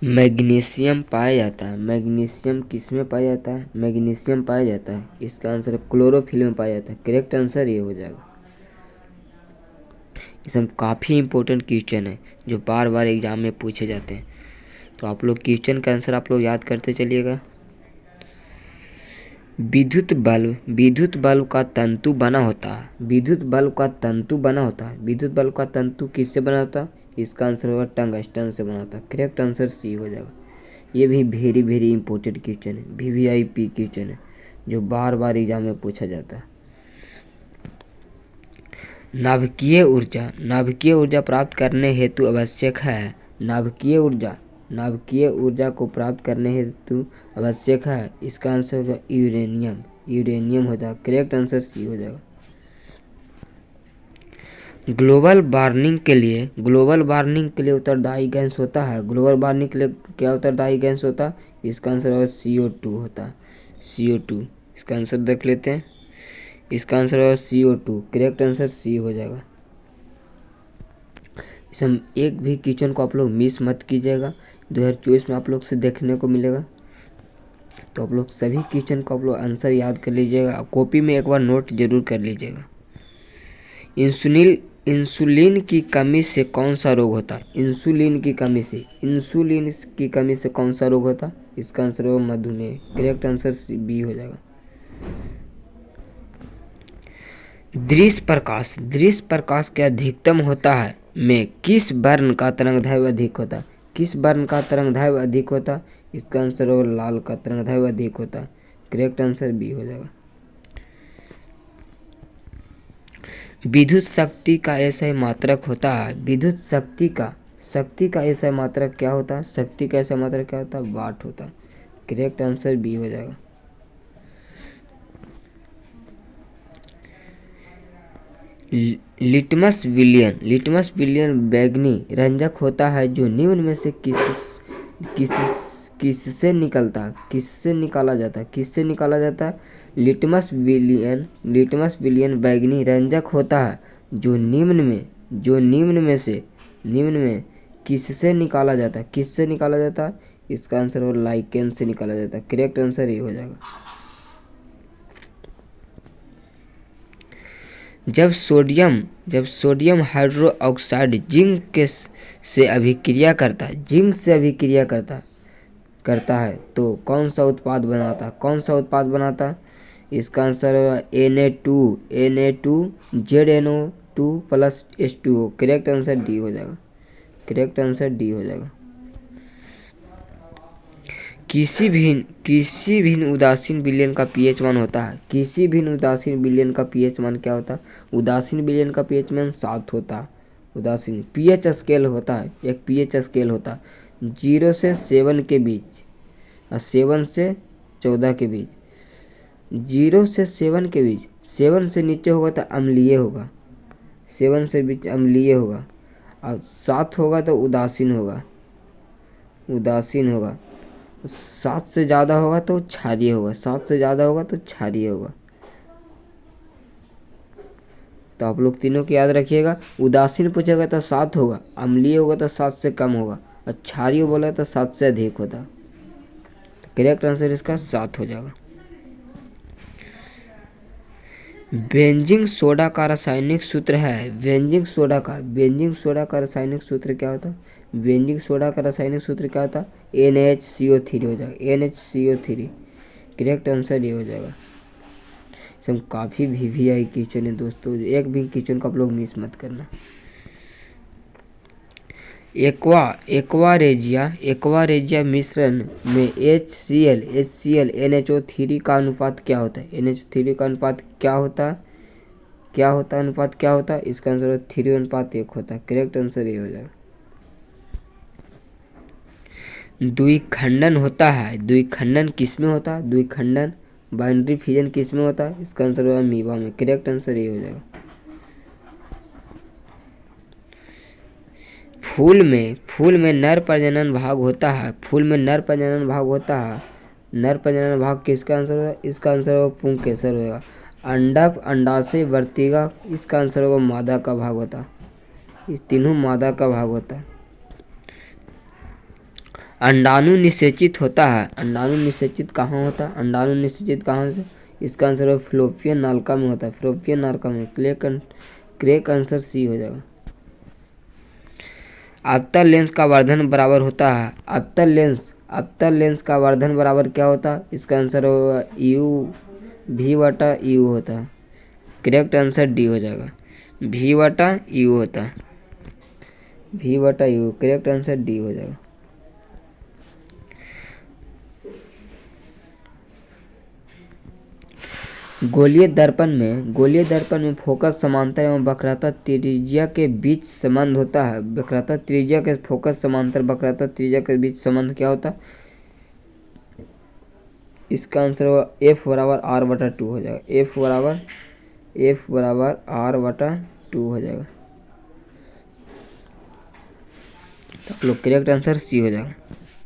Magnesium पाया जाता है। मैग्नीशियम किस में पाया जाता है? मैग्नीशियम पाया जाता है, इसका आंसर क्लोरोफिल में पाया जाता है। करेक्ट आंसर ये हो जाएगा। इसमें काफ़ी इंपॉर्टेंट क्वेश्चन है जो बार बार एग्जाम में पूछे जाते हैं, तो आप लोग क्वेश्चन का आंसर आप लोग याद करते चलिएगा। विद्युत बल्ब का तंतु बना होता है। विद्युत बल्ब का तंतु बना होता है। विद्युत बल्ब का तंतु किससे बना होता है? इसका आंसर होगा टंगस्टन से बना होता है। करेक्ट आंसर सी हो जाएगा। ये भी वेरी वेरी इंपॉर्टेंट क्वेश्चन है, वीवीआईपी क्वेश्चन है जो बार बार एग्जाम में पूछा जाता है। नाभिकीय ऊर्जा प्राप्त करने हेतु आवश्यक है। नाभिकीय ऊर्जा को प्राप्त करने हेतु आवश्यक है, इसका आंसर होगा यूरेनियम होता है। करेक्ट आंसर सी हो जाएगा। ग्लोबल वार्मिंग के लिए उत्तरदायी गैस होता है। ग्लोबल वार्मिंग के लिए क्या उत्तरदायी गैस होता है? इसका आंसर होगा CO2 होता है। CO2 इसका आंसर देख लेते हैं। इसका आंसर होगा CO2। करेक्ट आंसर सी हो जाएगा। इसमें एक भी क्वेश्चन को आप लोग मिस मत कीजिएगा, 2024 में आप लोग से देखने को मिलेगा। तो आप लोग सभी क्वेश्चन को आप लोग आंसर याद कर लीजिएगा, कॉपी में एक बार नोट जरूर कर लीजिएगा। इंसुलिन की कमी से कौन सा रोग होता है? इंसुलिन की कमी से कौन सा रोग होता है? इसका आंसर होगा मधुमेह। करेक्ट आंसर बी हो जाएगा। दृश्य प्रकाश के अधिकतम होता है में किस वर्ण का तरंगदैर्घ्य अधिक होता है? किस वर्ण का तरंगदैर्घ्य अधिक होता है? इसका आंसर होगा लाल का तरंगदैर्घ्य अधिक होता है। करेक्ट आंसर बी हो जाएगा। विद्युत शक्ति का ऐसा मात्रक होता है। विद्युत शक्ति का ऐसा मात्रक क्या होता है? शक्ति का ऐसा मात्रक क्या होता है? वाट होता है। करेक्ट आंसर बी हो जाएगा। लिटमस विलियन बैगनी रंजक होता है जो निम्न में से किससे निकाला जाता है? लिटमस विलियन बैगनी रंजक होता है जो निम्न में किससे निकाला जाता है? इसका आंसर हो लाइकेन से निकाला जाता है। करेक्ट आंसर ये हो जाएगा। जब सोडियम हाइड्रोक्साइड जिंक से अभिक्रिया करता है तो कौन सा उत्पाद बनाता है? इसका आंसर होगा Na2ZNO2 plus H2O। Correct answer D हो जाएगा। किसी भी उदासीन विलयन का pH मान होता है। किसी भी उदासीन विलयन का pH मान क्या होता है? उदासीन विलयन का pH मान 7 होता है। उदासीन pH स्केल होता है, एक pH स्केल होता है 0 से 7 के बीच और 7 से 14 के बीच। 0 से 7 के बीच, 7 से नीचे होगा तो अम्लीय होगा, 7 से बीच अम्लीय होगा, और 7 होगा तो उदासीन होगा। 7 से ज़्यादा होगा तो क्षारीय होगा। तो आप लोग तीनों को याद रखिएगा। उदासीन पूछेगा तो 7 होगा, अम्लीय होगा तो 7 से कम होगा, और क्षारीय बोला तो 7 से अधिक होता। करेक्ट आंसर इसका 7 हो जाएगा। बेंजिंग सोडा का रासायनिक सूत्र है। बेंजिंग सोडा का रासायनिक सूत्र क्या होता है? बेंजिंग सोडा का रासायनिक सूत्र क्या होता है? NaHCO3 हो जाएगा। NaHCO3 करेक्ट आंसर ये हो जाएगा। सब काफ़ी वीवीआई क्वेश्चन है दोस्तों, एक भी क्वेश्चन को आप लोग मिस मत करना। एक्वारेजिया मिश्रण में HCl NHO3 का अनुपात क्या होता है? NH3 का अनुपात क्या होता है? इसका आंसर 3:1 होता है। करेक्ट आंसर ये हो जाएगा। द्विखंडन होता है। द्विखंडन किस में होता है? द्विखंडन बाइनरी फिजन किस में होता है? इसका आंसर होगा अमीबा में। करेक्ट आंसर ये हो जाएगा। फूल में नर प्रजनन भाग होता है। नर प्रजनन भाग किसका आंसर होगा? इसका आंसर होगा पुंकेसर होगा। अंडक, अंडाशय, वर्तिका, इसका आंसर होगा मादा का भाग होता है। इस तीनों मादा का भाग होता है। अंडाणु निषेचित होता है। अंडाणु निषेचित कहाँ होता है? अंडाणु निषेचित कहाँ से? इसका आंसर है फ्लोपियन नालिका में होता है। फ्लोपियन नालिका में। करेक्ट आंसर सी हो जाएगा। अवतल लेंस का वर्धन बराबर होता है। अवतल लेंस का वर्धन बराबर क्या होता है? इसका आंसर होगा यू भी बटा यू होता है। करेक्ट आंसर डी हो जाएगा। भी बटा यू होता है। भी बटा यू। करेक्ट आंसर डी हो जाएगा। गोलीय दर्पण में फोकस समांतर एवं वक्रता त्रिज्या के बीच संबंध होता है। वक्रता त्रिज्या के फोकस समांतर वक्रता त्रिज्या के बीच संबंध क्या होता है? इसका आंसर होगा एफ बराबर आर बटा 2 हो जाएगा। एफ बराबर आर बटा 2 हो जाएगा। तो आप लोग करेक्ट आंसर सी हो जाएगा।